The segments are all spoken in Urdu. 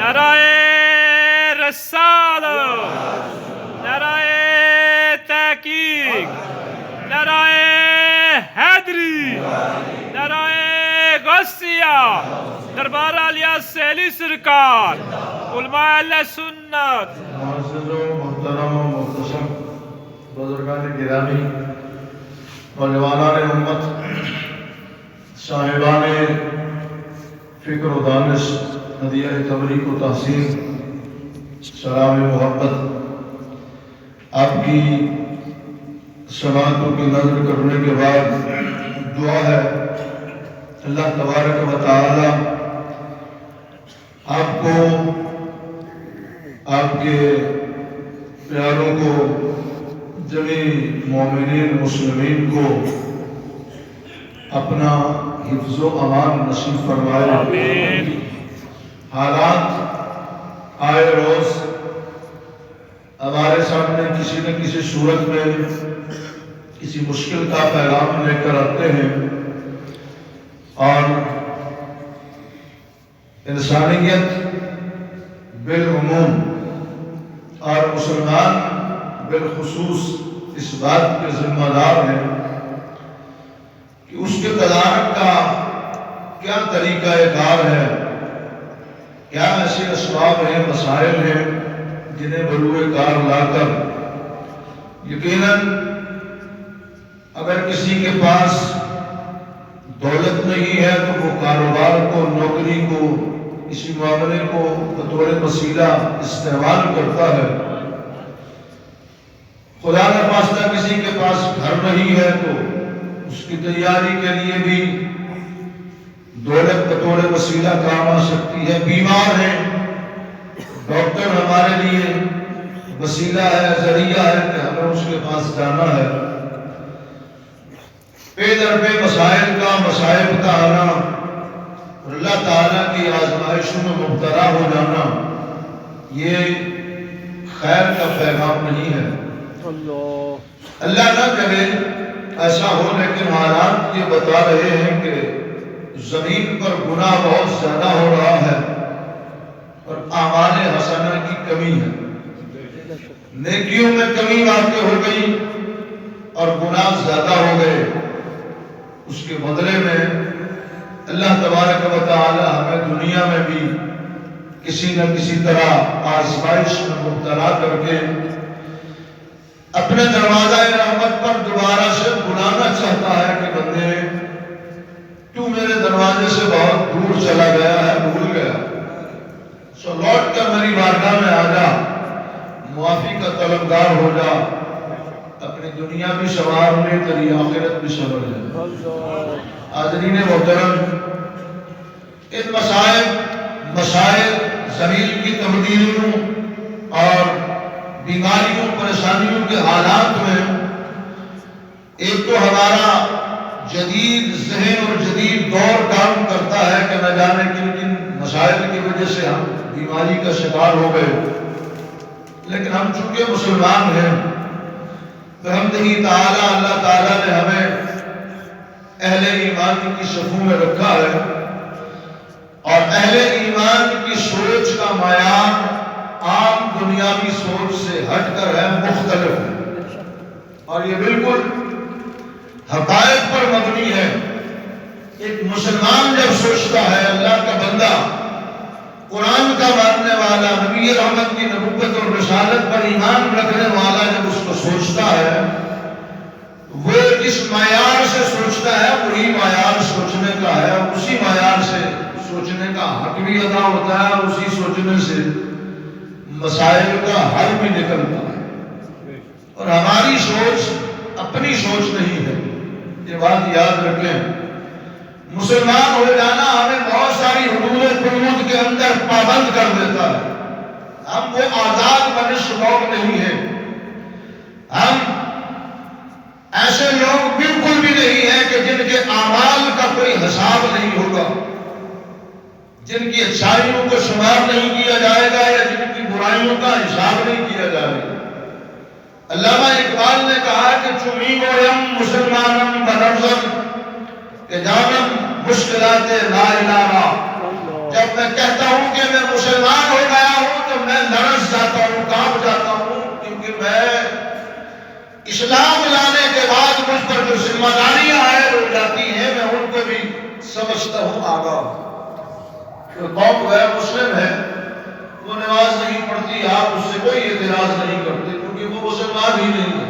نعرہ رسالت، نعرہ تحقیق، نعرہ حیدری، نعرہ غوثیہ، دربار عالیہ سہیلی سرکار، علماء اہل سنت، معزز و محترم و محتشم بزرگان گرامی، نوجوانان امت، صاحبان فکر و دانش، ہدیہ تبریک و تحسین، سلام محبت۔ آپ کی سماعتوں کی نظر کرنے کے بعد دعا ہے اللہ تبارک و تعالی آپ کو، آپ کے پیاروں کو، جمیع مومنین مسلمین کو اپنا حفظ و امان نصیب فرمائے۔ آمین۔ حالات آئے روز ہمارے سامنے کسی نہ کسی صورت میں کسی مشکل کا پیغام لے کر آتے ہیں، اور انسانیت بالعموم اور مسلمان بالخصوص اس بات کے ذمہ دار ہیں کہ اس کے تدارک کا کیا طریقہ کار ہے، کیا ایسے اسباب ہیں، مسائل ہیں جنہیں بروئے کار لا کر، یقیناً اگر کسی کے پاس دولت نہیں ہے تو وہ کاروبار کو، نوکری کو، اسی معاملے کو بطور وسیلہ استعمال کرتا ہے۔ خدا نہ خواستہ کسی کے پاس گھر نہیں ہے تو اس کی تیاری کے لیے بھی دولت بطور وسیلہ کام آ سکتی ہے۔ بیمار ہیں، ڈاکٹر ہمارے لیے وسیلہ ہے، ذریعہ ہے کہ ہمیں اس کے پاس جانا ہے۔ پے در پہ مسائل کا، مصائب کا آنا اور اللہ تعالیٰ کی آزمائشوں میں مبتلا ہو جانا، یہ خیر کا پیغام نہیں ہے۔ اللہ نہ کرے ایسا ہو، لیکن حالات یہ بتا رہے ہیں کہ زمین پر گناہ بہت زیادہ ہو رہا ہے اور اعمال حسنہ کی کمی ہے، نیکیوں میں کمی واقع ہو گئی اور گناہ زیادہ ہو گئے۔ اس کے بدلے میں اللہ تبارک و تعالی ہمیں دنیا میں بھی کسی نہ کسی طرح آزمائش میں مبتلا کر کے اپنے دروازہ رحمت پر دوبارہ سے بلانا چاہتا ہے کہ بندے تو میرے دروازے سے بہت دور چلا گیا ہے، بھول گیا، سو لوٹ کر میری بارگاہ میں آ جا، معافی کا طلبگار ہو جا، اپنی دنیا بھی سنوار لے، تیری آخرت بھی سنور جائے۔ حاضرین محترم، ان مسائل زمین کی تبدیلیوں اور بیماریوں، پریشانیوں کے حالات میں ایک تو ہمارا جدید ذہن اور جدید دور کام کرتا ہے کہ نہ جانے کن کن مسائل کی وجہ سے ہم بیماری کا شکار ہو گئے، لیکن ہم چونکہ مسلمان ہیں بحمدہ تعالی، اللہ تعالیٰ نے ہمیں اہل ایمان کی صفوں میں رکھا ہے، اور اہل ایمان کی سوچ کا معیار عام دنیاوی سوچ سے ہٹ کر ہے، مختلف ہے، اور یہ بالکل حقائق پر مبنی ہے۔ ایک مسلمان جب سوچتا ہے، اللہ کا بندہ، قرآن کا ماننے والا، نبی رحمت کی نبوت اور رسالت پر ایمان رکھنے والا جب اس کو سوچتا ہے، وہ جس معیار سے سوچتا ہے وہی معیار سوچنے کا ہے، اسی معیار سے سوچنے کا حق بھی ادا ہوتا ہے، اور اسی سوچنے سے مسائل کا حل بھی نکلتا ہے۔ اور ہماری سوچ اپنی سوچ نہیں ہے، یہ بات یاد رکھیں۔ مسلمان ہو جانا ہمیں بہت ساری حدود و قیود کے اندر پابند کر دیتا ہے، ہم وہ آزاد بنش لوگ نہیں ہیں، ہم ایسے لوگ بالکل بھی نہیں ہیں کہ جن کے اعمال کا کوئی حساب نہیں ہوگا، جن کی اچھائیوں کو شمار نہیں کیا جائے گا یا جن کی برائیوں کا حساب نہیں کیا جائے گا۔ علامہ اقبال نے کہا کہ چمی گویم مسلمانم بنرزم کہ جانم مشکلات لا الہ، جب میں کہتا ہوں کہ میں مسلمان ہو گیا ہوں تو میں لرز جاتا ہوں، کانپ جاتا ہوں، کیونکہ میں اسلام لانے کے بعد مجھ پر جو ذمہ داریاں عائد ہو جاتی ہیں میں ان کو بھی سمجھتا ہوں، آگاہ ہوں۔ قوم غیر مسلم ہے، وہ نماز نہیں پڑھتی، آپ اس سے کوئی اعتراض نہیں کرتے کیونکہ وہ مسلمان ہی نہیں ہے،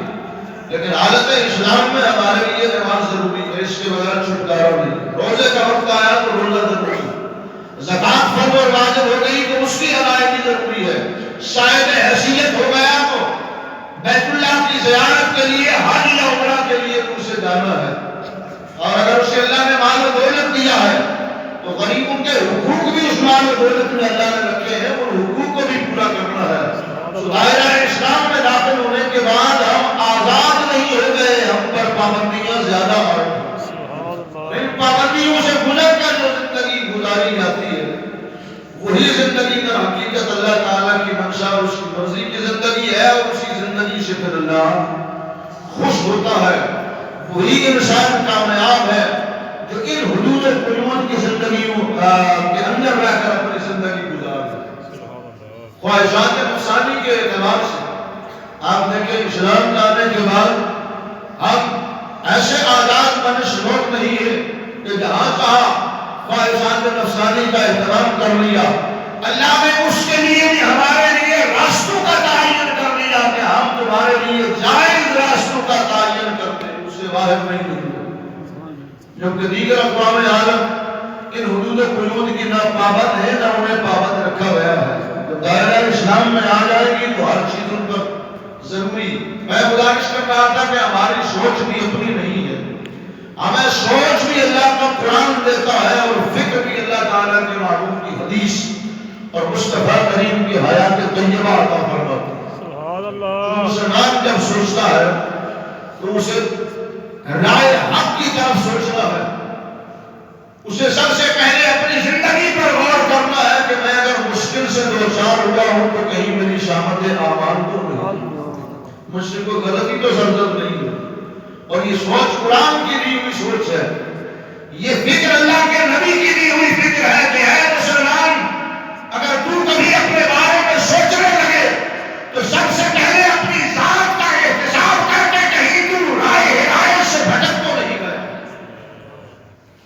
لیکن حالت اسلام میں ہمارے لیے نماز ضروری ہے، اس کے بغیر چھٹکارا نہیں۔ روزے کا وقت آیا تو روزہ ضروری ہے، زکات فرض اور واجب ہو گئی تو اس کی ادائیگی ضروری ہے، صاحب حیثیت ہو گیا تو بیت اللہ کی زیارت کے لیے، حج یا عمرہ کے لیے اسے جانا ہے، اور اگر اسے اللہ نے مال و دولت دیا ہے تو غریبوں کے حقوق بھی اس مال و دولت میں اللہ نے رکھے ہیں، ان حقوق کو بھی پورا کرنا ہے۔ دائرہ اسلام میں داخل ہونے کے بعد ہم آزاد نہیں ہو گئے، ہم پر پابندیاں زیادہ آ رہی ہیں۔ ان پابندیوں سے گزر کر جو زندگی گزاری جاتی ہے وہی زندگی کا حقیقت اللہ تعالیٰ کی منشا اور اس کی مرضی کی زندگی ہے، اور اسی زندگی سے پھر اللہ خوش ہوتا ہے۔ وہی انسان کامیاب ہے جو ان حدود قیود کی زندگیوں کے اندر رہ کر اپنی زندگی گزارتا ہے۔ خواہشات نفسانی کے اعتبار سے آپ دیکھیں اسلام لانے کے بعد ہم ایسے آزاد منش لوگ نہیں ہے کہ جہاں کہا خواہشات نفسانی کا احترام کر لیا، اللہ نے اس کے لیے بھی ہمارے لیے راستوں کا تعین کر لیا کہ ہم تمہارے لیے جائز راستوں کا تعین کرتے ہیں، اس سے باہر نہیں نکلو، جبکہ دیگر اقوام عالم ان حدود قیود کی نہ پابند ہے نہ انہیں پابند رکھا گیا ہے۔ جب دائرہ اسلام میں آ جائے گی تو ہر چیز ان پر ضروری۔ میں گزارش کر رہا تھا کہ ہماری سوچ بھی اپنی نہیں ہے، ہمیں سوچ بھی اللہ کا قرآن دیتا ہے اور فکر بھی اللہ تعالیٰ کے معروف کی حدیث اور مصطفیٰ کریم کی حیات طیبہ عطا فرماتا ہے۔ مسلمان جب سوچتا ہے تو اسے رائے حق کی طرف سوچنا ہے، اسے سب سے پہلے اپنی زندگی پر غور کرنا ہے کہ میں اگر مشکل سے دو چار ہوا ہوں تو کہیں میری شامت اعمال تو نہیں، مجھ سے کوئی غلطی تو سرزد نہیں ہے۔ اور یہ سوچ قرآن کی دی ہوئی سوچ ہے، یہ فکر اللہ کے نبی کی دی ہوئی فکر ہے کہ اے مسلمان اگر تو کبھی اپنے بارے میں سوچنے لگے تو سب سے پہلے اپنی ذات کا احتساب کر کے کہیں تو رائے ہدایت سے بھٹک تو نہیں گیا،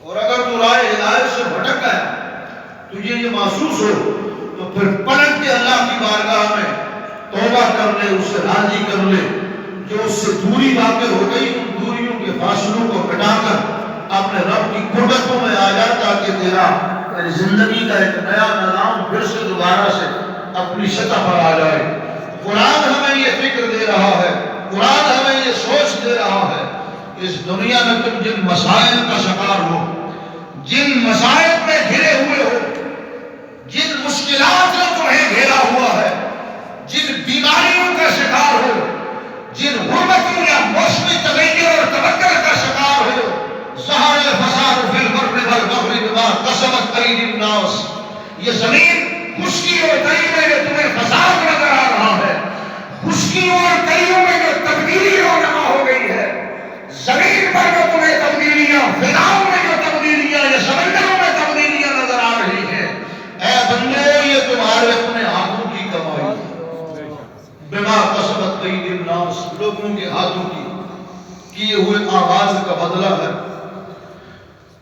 اور اگر تو رائے ہدایت سے بھٹک گیا تجھے یہ محسوس ہو تو پھر پلٹ کے اللہ کی بارگاہ میں توبہ کر لے، اسے راضی کر لے، جو اس سے دوری واقع ہو گئی ان دوریوں کے فاصلوں کو مٹا کر اپنے رب کی قربتوں میں آ جا تاکہ تیرا زندگی کا ایک نیا نظام پھر سے دوبارہ سے اپنی سطح پر آ جائے۔ قرآن ہمیں یہ فکر دے رہا ہے، قرآن ہمیں یہ سوچ دے رہا ہے، اس دنیا میں تم جن مسائل کا شکار ہو، جن مسائل میں گھرے ہوئے ہو، جن مشکلات نے تمہیں گھیرا ہوا ہے، جن بیماریوں کا شکار ہو، جن غربتوں یا موسمی تغیر اور تبدل کا شکار ہو، ظہر الفساد فی البر والبحر بما کسبت ایدی الناس، یہ زمین خشکی اور تری میں جو تمہیں فساد نظر آ رہا ہے، خشکیوں اور تریوں میں جو تبدیلی رونما ہو گئی ہے، زمین پر جو تمہیں تبدیلیاں، فضاؤں میں جو تبدیلیاں یا سمندروں میں تبدیلیاں نظر آ رہی ہیں، اے بندو یہ تمہارے اپنے ہاتھوں کی کمائی بما کسبت ایدی الناس، لوگوں کے ہاتھوں کی کیے ہوئے آغاز کا بدلہ ہے۔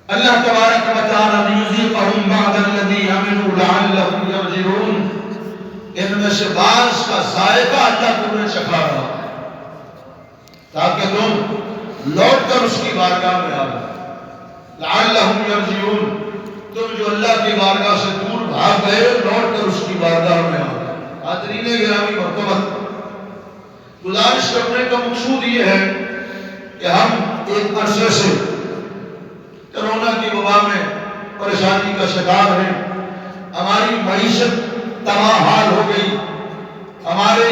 اللہ تبارک و تعالی لیذیقہم بعض الذی عملوا لعلہم یرجعون، ان میں سے بعض کا ذائقہ اللہ تمہیں چکھا رہا ہے تاکہ تم لوٹ کر اس کی بارگاہ میں آ جاؤ۔ لعلہم یرجعون، تم جو اللہ کی بارگاہ سے دور بھاگ گئے لوٹ کر اس کی بارگاہ میں آ جاؤ۔ حاضرین گرامی مرتبت، گزارش کرنے کا مقصود یہ ہے کہ ہم ایک عرصے سے کرونا کی وبا میں پریشانی کا شکار ہیں، ہماری معیشت تباہ حال ہو گئی، ہمارے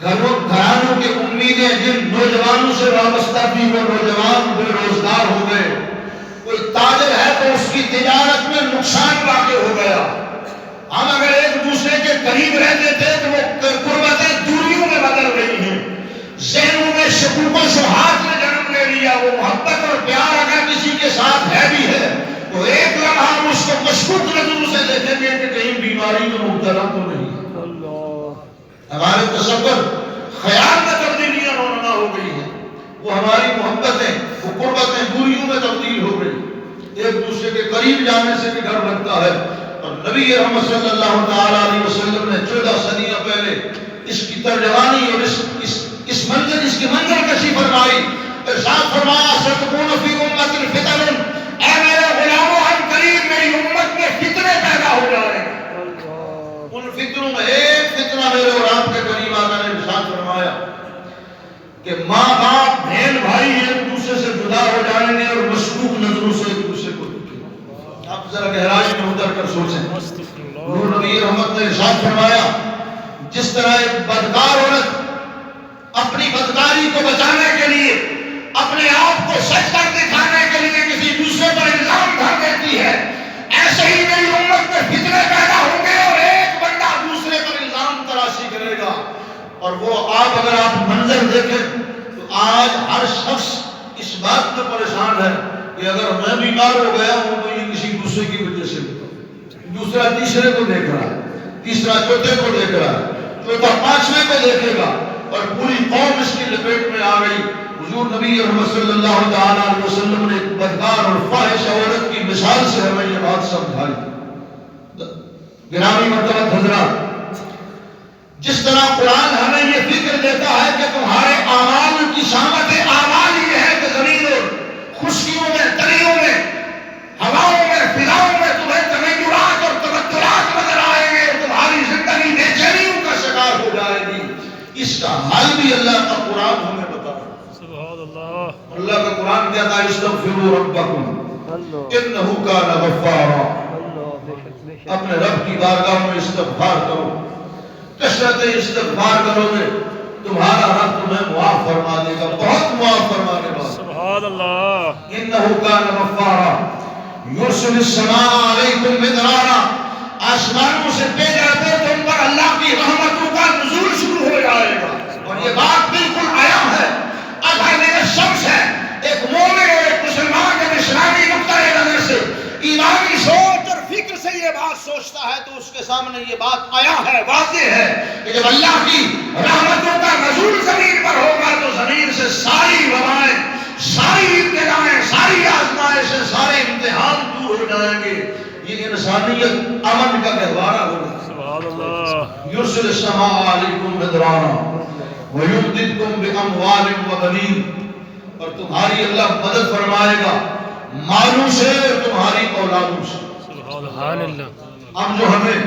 گھرانوں کی امیدیں جن نوجوانوں سے وابستہ تھی وہ نوجوان بے روزگار ہو گئے، کوئی تاجر ہے تو اس کی تجارت میں نقصان واقع ہو گیا، ہم اگر ایک دوسرے کے قریب رہتے تھے تو وہ قربتیں دوریوں میں بدل رہی ہیں، ذہنوں میں شکوک و شبہات نے جنم لے لیا، وہ محبت اور پیار اگر کسی کے ساتھ ہے بھی ہے تو ایک لمحہ ہم اس کو مشکوک نظروں سے دیکھیں گے کہ کہیں بیماری میں مبتلا تو نہیں. ہمارے تصور خیال میں تبدیلیاں رونما ہو گئی ہیں. وہ ہماری محبتیں، وہ قربتیں دوریوں میں تبدیل ہو گئی. ایک دوسرے کے قریب جانے سے بھی ڈر لگتا ہے. اور نبی رحمت صلی اللہ تعالی علیہ وسلم نے 14 صدیاں پہلے اس کی ترجمانی اور اس منظر، اس کی منظر کشی فرمائی. ارشاد فرمایا ستکون فی امت فتن، اے میرے غلاموں ہم قریب میری امت میں فتنے پیدا ہو جائیں گے. ان فتنوں میں ایک فتنہ میرے اور آپ کے قریب آقا نے ارشاد فرمایا کہ ماں باپ بہن بھائی ایک دوسرے سے جدا ہو جائیں گے اور مشکوک نظروں سے ایک دوسرے کو دیکھیں گے. آپ ذرا گہرائی میں اتر کر سوچیں. نور نبی رحمت نے ارشاد فرمایا جس طرح ایک بدکار عورت اپنی بدکاری کو بچانے کے لیے، اپنے آپ کو سچ کر دکھانے کے لیے کسی دوسرے پر الزام دھر دیتی ہے، ایسے ہی میری امت میں فتنے پیدا ہوں گے اور ایک بندہ دوسرے پر الزام تراشی کرے گا. اور وہ اگر آپ منظر دیکھیں تو آج ہر شخص اس بات میں پریشان ہے کہ اگر میں بیمار ہو گیا ہوں تو یہ کسی دوسرے کی وجہ سے ہوگا. دوسرا تیسرے کو دیکھ رہا ہے، تیسرا چوتھے کو دیکھ رہا ہے، چوتھا پانچویں کو دیکھے گا اور پوری قوم اس کی لپیٹ میں آ گئی. حضور نبی رحمت صلی اللہ تعالی علیہ وسلم نے بدکار اور فاحش عورت کی مثال سے ہمیں یہ بات سمجھائی. گرامی مرتبہ حضرات، جس طرح قرآن ہمیں یہ فکر دیتا ہے کہ تمہارے اعمال کی شامت اعمال یہ ہے کہ زمین اور خشکیوں میں، تریوں میں، ہواؤں میں، فضاؤں میں تمہیں تغیرات اور تبدلات نظر آئیں گے اور تمہاری زندگی بے چینیوں کا شکار ہو جائے گی. اس کا حل بھی اللہ کا قرآن ہمیں بتا رہا ہے. سبحان اللہ. اللہ کا قرآن کہتا ہے استغفروا ربکم انہ کان غفارا. اپنے رب کی بارگاہ میں استغفار کرو. کثرت استغفار کرو گے تمہارا رب تمہیں معاف فرما دے گا، بہت معاف فرمانے والا. سبحان اللہ. انہ کان غفارا یرسل السماء علیکم مدرارا. آسمانوں سے بھیجا کر تم پر اللہ کی رحمتوں کا نزول شروع ہو جائے گا. اور یہ بات بالکل عام ہے، اگر میرے شخص ہے ایک مومن اور ایک مسلمان جب اسلامی نقطۂ نظر سے، ایمانی سوچ اور فکر سے یہ بات سوچتا ہے تو اس کے سامنے یہ بات آیا ہے، واضح ہے کہ جب اللہ کی رحمتوں کا نزول زمین پر ہوگا تو زمین سے ساری وبائیں، ساری ابتلائیں، ساری آزمائشیں، سارے امتحان دور ہو جائیں گے. یہ انسانیت امن کا گہوارہ ہوگا. سبحان اللہ. یرسل السماء علیکم مدرارا ویمددکم باموال وبنین. اور تمہاری اللہ مدد فرمائے گا مالوں سے اور تمہاری اولادوں سے. سبحان اللہ. ہم جو ہمیں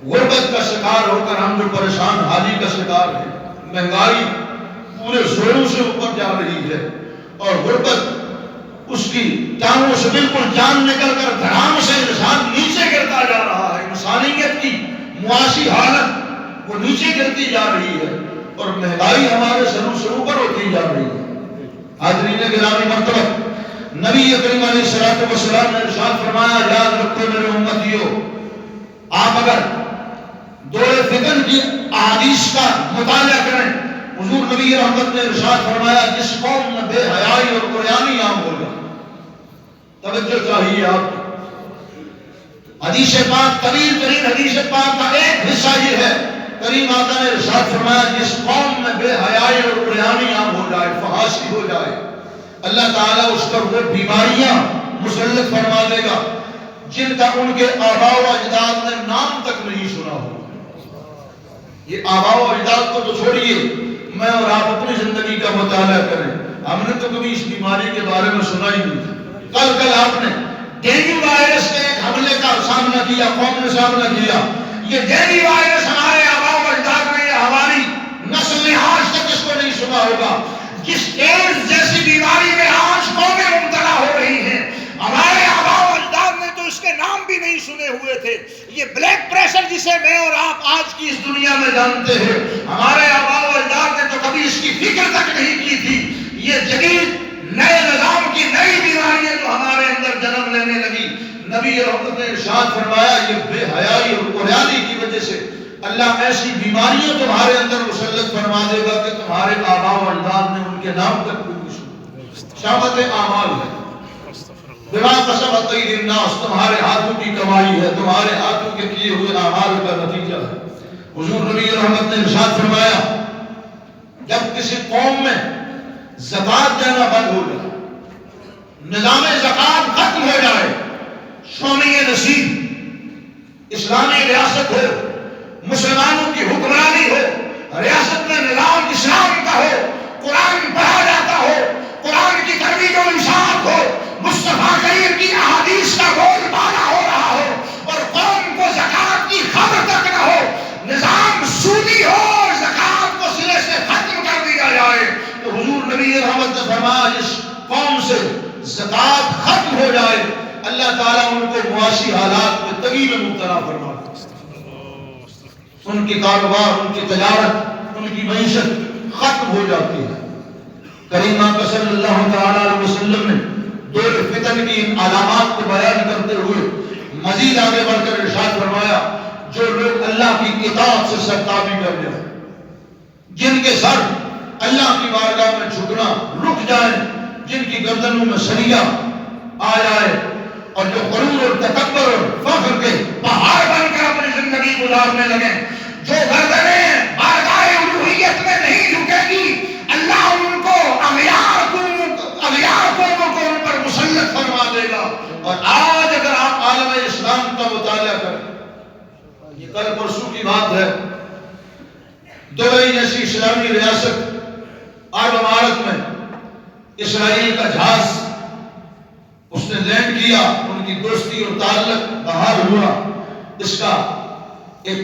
غربت کا شکار ہو کر ہم جو پریشان حالی کا شکار ہے، مہنگائی پورے زوروں سے اوپر جا رہی ہے اور غربت اس کی ٹانگوں سے بالکل جان نکل کر دھڑام سے انسان نیچے گرتا جا رہا ہے. انسانیت کی معاشی حالت وہ نیچے گرتی جا رہی ہے اور مہنگائی ہمارے سروں سے اوپر ہوتی جا رہی ہے. حاضرین گرامی مرتبہ، نبی کریم علیہ الصلوۃ والسلام نے ارشاد فرمایا یاد رکھو میرے امتیو، آپ اگر دور فتن کی احادیث کا مطالعہ کریں، حضور نبی رحمت نے ارشاد فرمایا جس قوم میں بے حیائی اور قریانی عام ہوگا. توجہ چاہیے آپ کو. حدیث پاک، طویل ترین حدیث پاک کا ایک حصہ یہ ہے، کریم آقا نے ارشاد فرمایا جس قوم میں بے حیائی اور قریانی عام ہو جائے، فحاشی ہو جائے، اللہ تعالیٰ اس پر وہ بیماریاں مسلط فرما دے گا جن کا ان کے آباء و اجداد نے نام تک نہیں سنا ہو. یہ آباء و اجداد کو تو چھوڑیے، میں اور آپ اپنی زندگی کا مطالعہ کریں، ہم نے تو کبھی اس بیماری کے بارے میں سنا ہی نہیں. کل آپ نے ڈینگو وائرس کے ایک حملے کا سامنا کیا، قوم نے سامنا کیا. یہ ڈینگو وائرس ہمارے آباء و اجداد نے، ہماری نسل نے آج تک اس کو نہیں سنا ہوگا. جس ایڈز جیسی بیماری میں آج قومیں مبتلا ہو رہی ہیں، ہمارے آباء و اجداد نے تو اس کے نام بھی نہیں سنے ہوئے تھے. یہ بلڈ پریشر جسے میں اور آپ آج کی اس دنیا میں جانتے ہیں، ہمارے آباء و اجداد نے تو کبھی اس کی فکر تک نہیں کی تھی. یہ جدید نئے نظام کی نئی بیماریاں جو ہمارے اندر جنم لینے لگی، نبی رحمت نے ارشاد فرمایا یہ بے حیائی اور قریانی کی وجہ سے اللہ ایسی بیماریاں تمہارے اندر مسلط فرما دے گا کہ تمہارے آباء و اجداد نے ان کے نام تک بھی نہیں سنا. شامت اعمال ہے. بما کسبت ایدی الناس، تمہارے ہاتھوں کی کمائی ہے، تمہارے ہاتھوں کے کیے ہوئے اعمال کا نتیجہ ہے۔ حضور نبی رحمت نے ارشاد فرمایا جب کسی قوم میں زکوٰۃ دینا بند ہو جائے، نظام زکوٰۃ ختم ہو جائے، شونی نصیب اسلامی ریاست ہو، مسلمانوں کی حکمرانی ہو، ریاست میں نظام اسلام کا ہو، قرآن پڑھا جاتا ہو، قرآن کی ترویج و اشاعت ہو، مصطفیٰ کریم کی احادیث کا بول بالا ہو رہا ہو، اور قوم کو زکوٰۃ کی خبر تک نہ ہو، نظام سودی ہو اور زکوٰۃ کو سرے سے ختم کر دیا جائے، تو حضور نبی رحمت نے فرمایا جس قوم سے زکوٰۃ ختم ہو جائے اللہ تعالیٰ ان کو معاشی حالات میں تنگی میں مبتلا فرما دیتا ہے، ان کے کاروبار، ان کی تجارت، ان کی معیشت ختم ہو جاتی ہے۔ کریم آقا صلی اللہ تعالیٰ علیہ وسلم نے دور فتن کی ان علامات کو بیان کرتے ہوئے مزید آگے بڑھ کر ارشاد فرمایا جو لوگ اللہ کی اطاعت سے سرتابی کر جائیں، جن کے سر اللہ کی بارگاہ میں جھکنا رک جائیں، جن کی گردنوں میں سریہ آ جائے، اور جو غرور اور تکبر اور فخر کے پہاڑ بن کر اپنی زندگی گزارنے لگے، جو گردنیں بارگاہ الوہیت میں نہیں جھکے گی، اللہ ان کو اغیار قوموں کو ان پر مسلط فرما دے گا۔ اور آج اگر آپ عالم اسلام کا مطالعہ کریں، یہ کل پرسوں کی بات ہے، دبئی جیسی اسلامی ریاست عرب امارت میں اسرائیل کا جہاز اس نے لینڈ کیا، ان کی دوستی اور تعلق بحال ہوا۔ اس کا ایک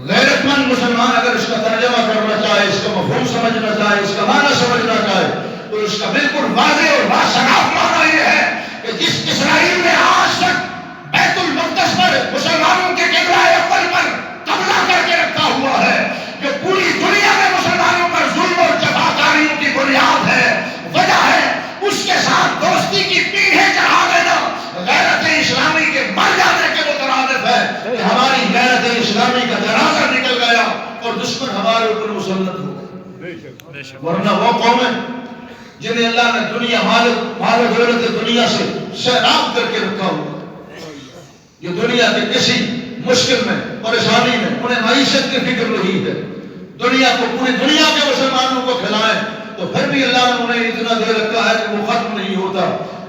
غیرت مند مسلمان اگر اس کا ترجمہ کرنا چاہے، اس کا مفہوم سمجھنا چاہے، اس کا معنی سمجھنا چاہے، تو اس کا بالکل واضح اور باشگاف معنی یہ ہے کہ جس اسرائیل نے آج تک بیت المقدس پر مسلمانوں کے قبلہ اول پر قبضہ کر کے رکھا ہوا ہے، جو پوری دنیا میں مسلمانوں پر ظلم اور جفاکاریوں کی بنیاد ہے، وجہ ہے اس کے ساتھ دوستی کی پیڑھیں چڑھا دینا غیرت اسلامی کے مر جانے کے مترادف ہے کہ ہماری غیرت اسلامی کا جنازہ نکل گیا اور دشمن ہمارے اوپر مسلط ہو گئے۔ ورنہ وہ قومیں جنہیں اللہ نے دنیا مال و دولت دنیا سے سیراب کر کے رکھا ہوا، یہ دنیا کے کسی مشکل میں پریشانی میں انہیں معیشت کی فکر نہیں ہے، دنیا کو پوری دنیا کے مسلمانوں کو کھلائیں، تو پھر بھی اللہ نے انہیں اتنا دے رکھا ہے کہ وہ ختم نہیں ہوتا۔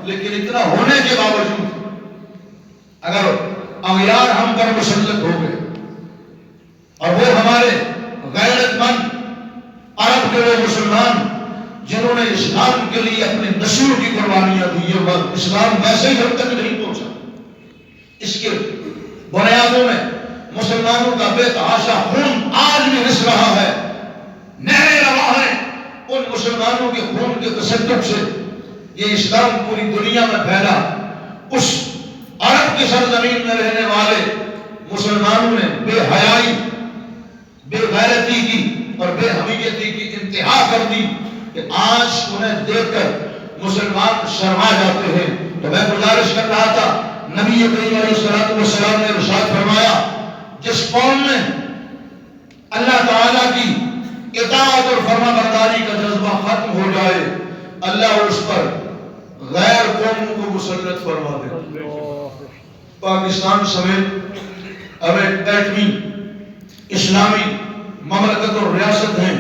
لیکن اتنا ہونے کے باوجود اگر اغیار ہم پر مسلط ہو گئے اور وہ ہمارے غیرت مند عرب کے وہ مسلمان جنہوں نے اسلام کے لیے اپنے نسلوں کی قربانیاں دی، یہ وقت اسلام ویسے ہی ہم تک نہیں پہنچا، اس کے بنیادوں میں مسلمانوں کا بے تحاشا خون آج بھی رس رہا ہے، نہریں روا ہیں ان مسلمانوں کے خون کے تصدق سے یہ اسلام پوری دنیا میں پھیلا۔ اس عرب کی سرزمین میں رہنے والے مسلمانوں نے بے حیائی، بے غیرتی کی اور بے حمیتی کی انتہا کر دی کہ آج انہیں دیکھ کر مسلمان شرما جاتے ہیں۔ تو میں گزارش کر رہا تھا، نبی کریم علیہ الصلوۃ والسلام نے ارشاد فرمایا جس قوم میں اللہ تعالیٰ کی اطاعت اور فرما برداری کا جذبہ ختم ہو جائے، اللہ اس پر غیر قوموں کو مسلط فرما دے۔ پاکستان سمیت اب ایٹمی اسلامی مملکت اور ریاست ہیں،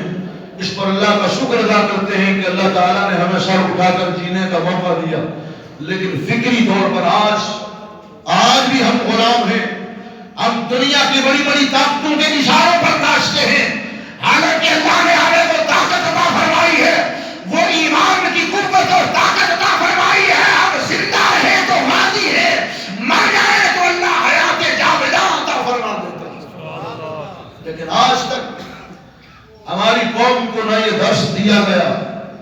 اس پر اللہ کا شکر ادا کرتے ہیں کہ اللہ تعالیٰ نے ہمیں سر اٹھا کر جینے کا موقع دیا، لیکن فکری طور پر آج بھی ہم غلام ہیں، ہم دنیا کی بڑی بڑی طاقتوں کے اشاروں پر ناچتے ہیں، حالانکہ اللہ نے ہمیں وہ طاقت عطا فرمائی ہے، وہ ایمان کی قوت اور طاقت عطا فرمائی ہے، ہم زندہ ہیں تو راضی ہیں، مر جائیں تو اللہ حیات جاوداں عطا فرما دیتا ہے۔ لیکن آج تک ہماری قوم کو نہ یہ درس دیا گیا،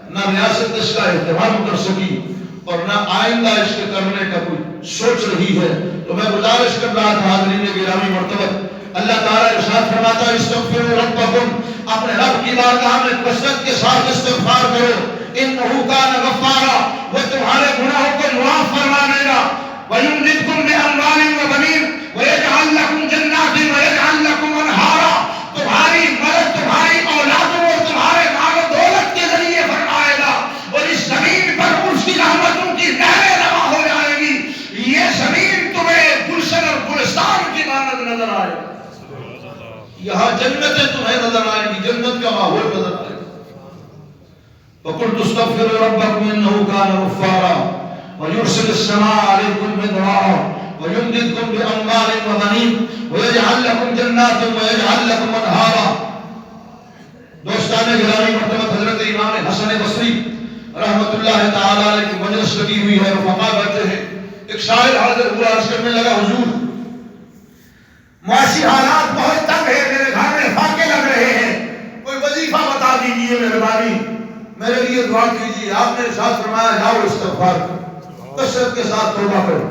نہ ریاست اس کا اہتمام کر سکی اور نہ آئندہ اس کے کرنے کا کوئی سوچ رہی ہے۔ تو میں گزارش کر رہا تھا حاضرین گرامی مرتبت، اللہ تعالیٰ ارشاد فرماتا ہے استغفروا ربکم، اپنے رب کی بارگاہ میں کثرت کے ساتھ استغفار کرو، انہ کان غفارا، وہ تمہارے گناہوں کو معاف فرمائے گا، وَيُمْدِدْكُمْ بِأَمْوَالٍ وَبَنِينَ وَيَجْعَلْ لَكُمْ جَنَّاتٍ وَيَجْعَلْ لَكُمْ أَنْهَارًا، تمہاری مدد تمہاری اولادوں اور تمہارے مال و دولت کے ذریعے فرمائے گا، اور اس زمین پر اس کی رحمتوں کی نہریں رواں ہو جائے گی، یہاں جنتیں تمہیں نظر آئیں گی، جنت کا ماحول نظر آئے گا۔ وَقُلْتُ اسْتَغْفِرُوا رَبَّكُمْ إِنَّهُ كَانَ غَفَّارًا وَيُرْسِلِ السَّمَاءَ عَلَيْكُمْ مِدْرَارًا وَيُمْدِدْكُمْ بِأَمْوَالٍ وَبَنِينَ وَيَجْعَلْ لَكُمْ جَنَّاتٍ وَيَجْعَلْ لَكُمْ أَنْهَارًا۔ دوستان گرامی، مرتبہ حضرت امام حسن بصری رحمت اللہ تعالی علیہ کی مجلس لگی ہوئی ہے، رفقا بیٹھے ہیں، ایک شاعر حاضر ہوا، عرض کرنے لگا حضور معاشی حالات بہت تنگ ہے، میرے گھر میں فاقے لگ رہے ہیں، کوئی وظیفہ بتا دیجیے مہربانی، میرے لیے دعا کیجیے۔ آپ نے ارشاد فرمایا جاؤ استغفار کرو، کثرت کے ساتھ توبہ کرو۔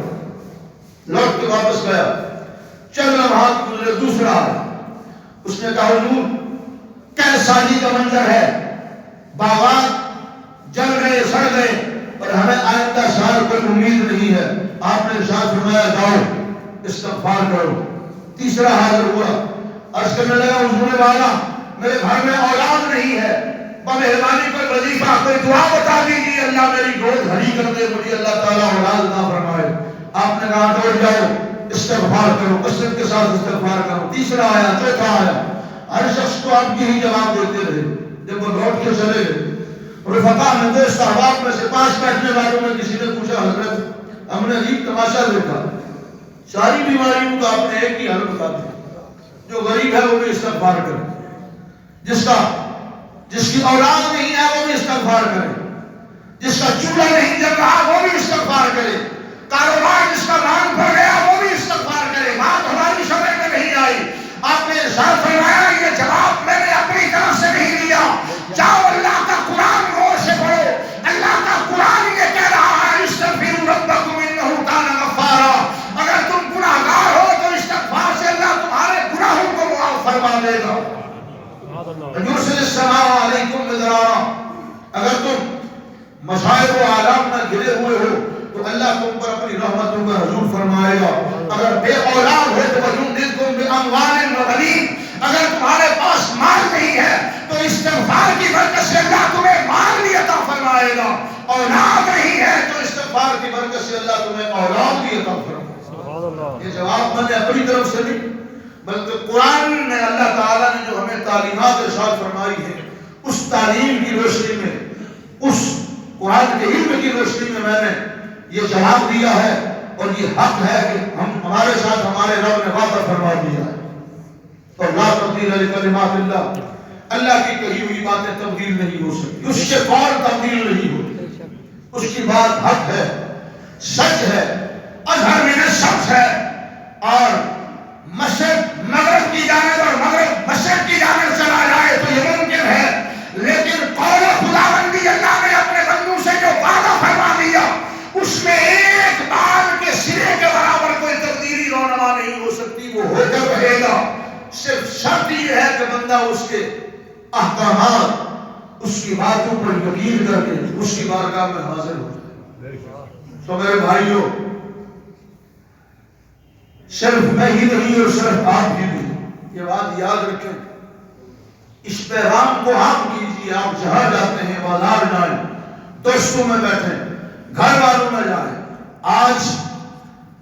لوٹ کے واپس گیا، چند لمحات گزرے، دوسرا آیا، اس نے کہا حضور کیساجی کا منظر ہے، باغات جل گئے، سڑ گئے، اور ہمیں آئندہ سال کوئی امید نہیں ہے۔ آپ نے ارشاد فرمایا جاؤ استغفار کرو۔ تیسرا حاضر ہوا، عرض کرنے لگا حضور والا میرے گھر میں اولاد نہیں ہے، بمہربانی کوئی وظیفہ، کوئی دعا بتا دیجیے، اللہ میری گود ہری کر دے، مجھے اللہ تعالیٰ اولاد نہ فرمائے۔ آپ نے کہا دوڑ جاؤ استغفار کرو، کثرت کے ساتھ استغفار کرو۔ تیسرا آیا، چوتھا آیا، ہر شخص کو آپ کی ہی جواب دیتے رہے۔ جب وہ لوٹ کے چلے گئے، رفقا میں دوست احباب میں سے پاس بیٹھنے والوں میں کسی نے پوچھا حضرت ہم نے عجیب تماشا دیکھا، ساری بیماریوں کا آپ نے ایک ہی حل بتا دیا، جو غریب ہے وہ بھی استغفار کرے، جس کی اولاد نہیں ہے وہ بھی استغفار کرے، جس کا چولہا نہیں جل رہا وہ بھی استغفار کرے، کاروبار جس کا ران پڑ گیا وہ بھی استغفار کرے۔ بات ہماری سمجھ میں نہیں آئی، آپ نے ارشاد فرمایا یہ جواب میں نے اپنی طرف سے نہیں دیا، جاؤ اللہ کا قرآن غور سے پڑھو، اللہ کا قرآن یہ کہہ رہا ہے استغفروا ربکم انہ کان غفارا، اگر تم گناہگار ہو تو استغفار سے اللہ تمہارے گناہوں کو معاف فرما دے گا۔ یرسل السماء علیکم مدرارا، اگر تم مصائب و آلام میں گھرے ہوئے ہو تو اللہ تم پر اپنی رحمتوں کا حضور فرمائے گا۔ اگر بے اولاد ہو تو وَيُمْدِدْكُمْ بِأَمْوَالٍ وَبَنِينَ، اگر تمہارے پاس مال نہیں ہے تو استغفار کی برکت سے اللہ تمہیں مال بھی عطا فرمائے گا، اولاد نہیں ہے تو استغفار کی برکت سے اللہ تمہیں اولاد بھی عطا فرمائے گا۔ یہ جواب میں نے اپنی طرف سے نہیں بلکہ قرآن نے، اللہ تعالیٰ نے جو ہمیں تعلیمات ارشاد فرمائی ہے اس تعلیم کی روشنی میں، اس قرآن کے علم کی روشنی میں نے یہ جواب دیا ہے، اور یہ حق ہے کہ ہمارے ساتھ ہمارے رب نے وعدہ فرما دیا ہے، اور لا تبدیل لکلمات اللہ، اللہ کی کہی ہوئی باتیں تبدیل نہیں ہو سکتی، اس کے قول تبدیل نہیں ہوتی، اس کی بات حق ہے، سچ ہے، اظہر من الشمس ہے، اور مشرق مغرب کی جانب اور مغرب مشرق کی جانب چلا جائے تو یہ ممکن ہے، لیکن قول خداوندی اللہ نے اپنے بندوں سے جو وعدہ فرما دیا اس میں ایک بال کے سرے کے برابر کوئی تبدیلی رونما نہیں ہو سکتی، وہ ہو کر رہے گا۔ صرف شرط یہ ہے کہ بندہ اس کے احکامات، اس کی باتوں پر یقین کر کے اس کی بارگاہ میں حاضر ہو جائے۔ تو میرے بھائیوں، صرف میں ہی نہیں اور صرف آپ بھی نہیں، یہ بات یاد رکھیں، اس پیغام کو عام کیجیے۔ آپ جہاں جاتے ہیں، بازار جائیں، دوستوں میں بیٹھیں، گھر والوں میں جائیں۔ آج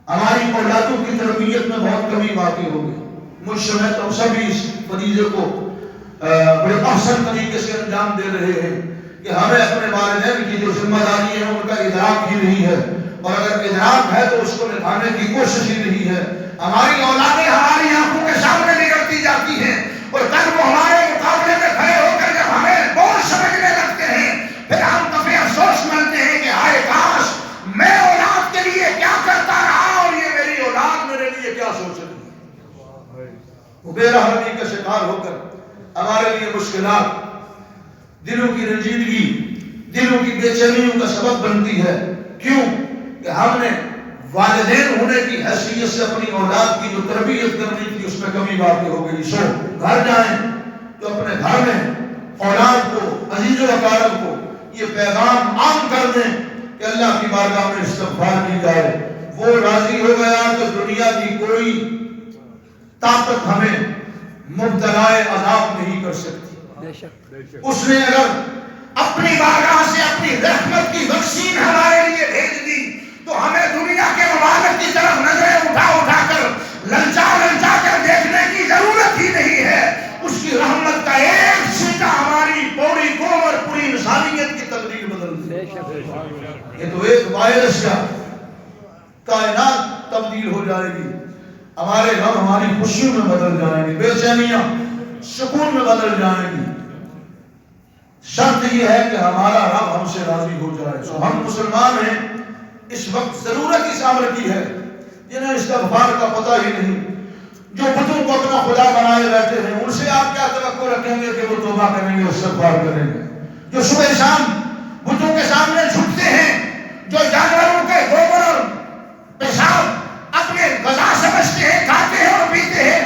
ہماری اولادوں کی تربیت میں بہت کمی واقع ہو گئی، مجھ سمیت ہم سبھی اس فریضے کو بڑے احسن طریقے سے انجام دے رہے ہیں کہ ہمیں اپنے والدین کی جو ذمہ داری ہے ان کا ادراک ہی نہیں ہے، اور اگر ادراک ہے تو اس کو نبھانے کی کوشش ہی نہیں ہے۔ ہماری اولادیں ہماری آنکھوں کے سامنے بگڑتی جاتی ہیں، اور کل وہ ہمارے مقابلے میں کھڑے ہو کر جب ہمیں بوجھ سمجھنے لگتے ہیں پھر ہم کبھی افسوس مانتے ہیں کہ ہائے کاش میں اولاد کے لیے کیا کرتا رہا اور یہ میری اولاد میرے لیے کیا سوچ رہی ہے۔ وہ بے رحمی کا شکار ہو کر ہمارے لیے مشکلات، دلوں کی رنجیدگی، دلوں کی بے چینیوں کا سبب بنتی ہے۔ کیوں کہ ہم نے والدین ہونے کی حیثیت سے اپنی اولاد کی جو تربیت کرنی تھی اس میں کمی واقع ہو گئی۔ سو گھر جائیں تو اپنے گھر میں اولاد کو، عزیز و اقارب کو یہ پیغام عام کر دیں کہ اللہ کی بارگاہ میں استغفار کی جائے۔ وہ راضی ہو گیا تو دنیا کی کوئی طاقت ہمیں مبتلا عذاب نہیں کر سکتی۔ اس نے اگر اپنی بارگاہ سے اپنی رحمت کی ویکسین ہمارے لیے بھیج دی تو ہمیں دنیا کے ممالک کی طرف نظریں اٹھا اٹھا کر للچا للچا کر دیکھنے کی ضرورت ہی نہیں ہے۔ وائرس کا کائنات تبدیل ہو جائے گی. ہمارے غم ہماری خوشیوں میں بدل جائیں گے, بے چینیاں سکون میں بدل جائیں گی. شرط یہ ہے کہ ہمارا رب ہم سے راضی ہو جائے. سو ہم مسلمان ہیں, اس وقت ضرورت اس امر کی ہے جنہیں استغفار کا پتہ ہی نہیں, جو بتوں کو اپنا خدا بنائے بیٹھے ہیں, ان سے آپ کیا توقع رکھیں گے کہ وہ توبہ کریں گے, استغفار کریں گے. جو صبح شام بتوں کے سامنے جھکتے ہیں, جو جانوروں کے گوبر اور پیشاب اپنے غذا سمجھتے ہیں, کھاتے ہیں اور پیتے ہیں,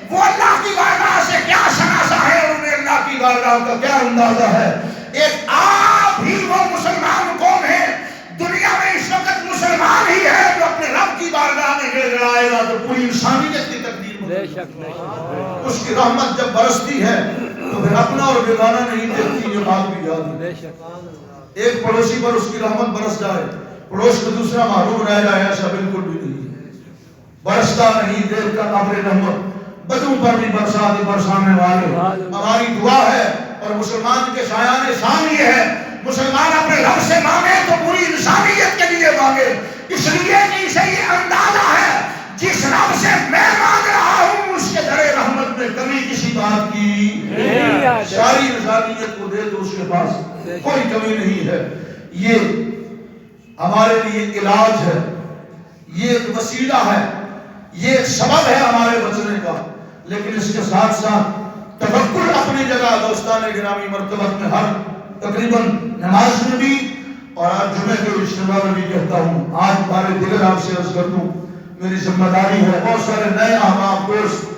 وہ اللہ کی بارگاہ سے کیا شناسا ہے اور انہیں اللہ کی بارگاہ کا کیا اندازہ ہے. ایک آپ ہی وہ مسلمان قوم ہے دنیا میں اس وقت مسلمان ہی ہے جو اپنے رب کی بارگاہ میں گر گڑائے گا تو پوری انسانیت کی تقدیر بدل جائے گی. اس کی رحمت جب برستی ہے تو پھر اپنا اور بیگانہ نہیں دیکھتی, یہ بات بھی یاد ہے. ایک پڑوسی پر اس کی رحمت برس جائے, پڑوس میں دوسرا محروم رہ جائے, ایسا بالکل بھی نہیں ہے. برستا نہیں دیر کا ابر رحمت, بدوں پر بھی برسا دے برسانے والے. ہماری دعا ہے اور مسلمان کے شایان شان یہ ہے, مسلمان اپنے رب سے مانگے تو پوری انسانیت کے لیے مانگے, اس لیے کہ اسے یہ اندازہ ہے جس رب سے میں مانگ رہا ہوں اس کے در رحمت میں کمی کسی بات کی نہیں. ساری انسانیت کو دے تو اس کے پاس کوئی کمی نہیں ہے. یہ ہمارے لیے علاج ہے, یہ ایک وسیلہ ہے, یہ ایک سبب ہے ہمارے بچنے کا. لیکن اس کے ساتھ ساتھ توکل اپنی جگہ دوستان گرامی مرتبت میں ہر تقریباً نماز میں بھی اور آج جمعے کے اجتماع میں بھی کہتا ہوں, آج بارے دیگر آپ سے عرض کر دوں, میری ذمہ داری ہے. بہت سارے نئے احباب دوست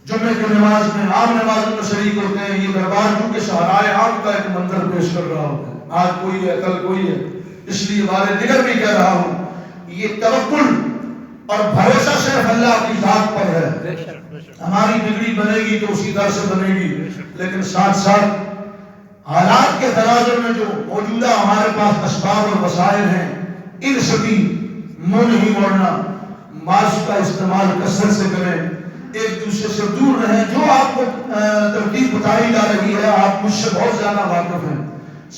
جمعے کی نماز میں عام نمازوں میں شریک ہوتے ہیں. یہ دربار کیونکہ شاہراہ عام کا ایک منظر پیش کر رہا ہوتا ہے, آج کوئی ہے کل کوئی ہے, اس لیے بارے دیگر بھی کہہ رہا ہوں, یہ توکل اور بھروسہ صرف اللہ کی ذات پر ہے. ہماری بگڑی بنے گی تو اسی در سے بنے گی, لیکن ساتھ ساتھ حالات کے تناظر میں جو موجودہ ہمارے پاس اسباب اور وسائل ہیں, ان سے بھی منہ نہیں موڑنا. ماسک کا استعمال کثرت سے کریں, ایک دوسرے سے دور رہیں. جو آپ کو ترتیب بتائی جا رہی ہے آپ مجھ سے بہت زیادہ واقف ہیں,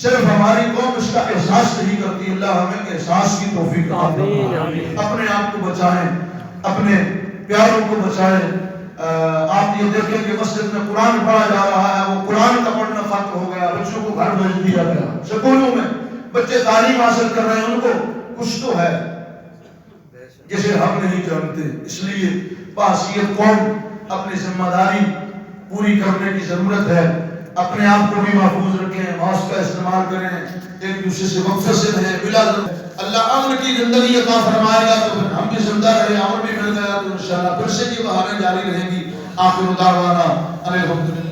صرف ہماری قوم اس کا احساس نہیں کرتی. اللہ ہمیں احساس کی توفیق عطا فرمائے. اپنے آپ کو بچائیں, اپنے پیاروں کو بچائیں. آپ یہ دیکھیں کہ مسجد میں قرآن پڑھا جا رہا ہے, وہ قرآن کا پڑھنا ختم ہو گیا, بچوں کو گھر بھیج دیا گیا. سکولوں میں بچے تعلیم حاصل کر رہے ہیں, ان کو کچھ تو ہے جسے ہم نہیں جانتے. اس لیے بحیثیت قوم اپنی ذمہ داری پوری کرنے کی ضرورت ہے. اپنے آپ کو بھی محفوظ رکھیں, ماسک کا استعمال کریں, ایک دوسرے سے وقفے سے رہیں بلا ضرورت. اللہ امن کی زندگی عطا فرمائے گا تو پھر ہم بھی زندہ رہے, امن بھی مل گیا تو انشاءاللہ پھر سے یہ بہاریں جاری رہیں گی. آخر دعوانا الحمدللہ.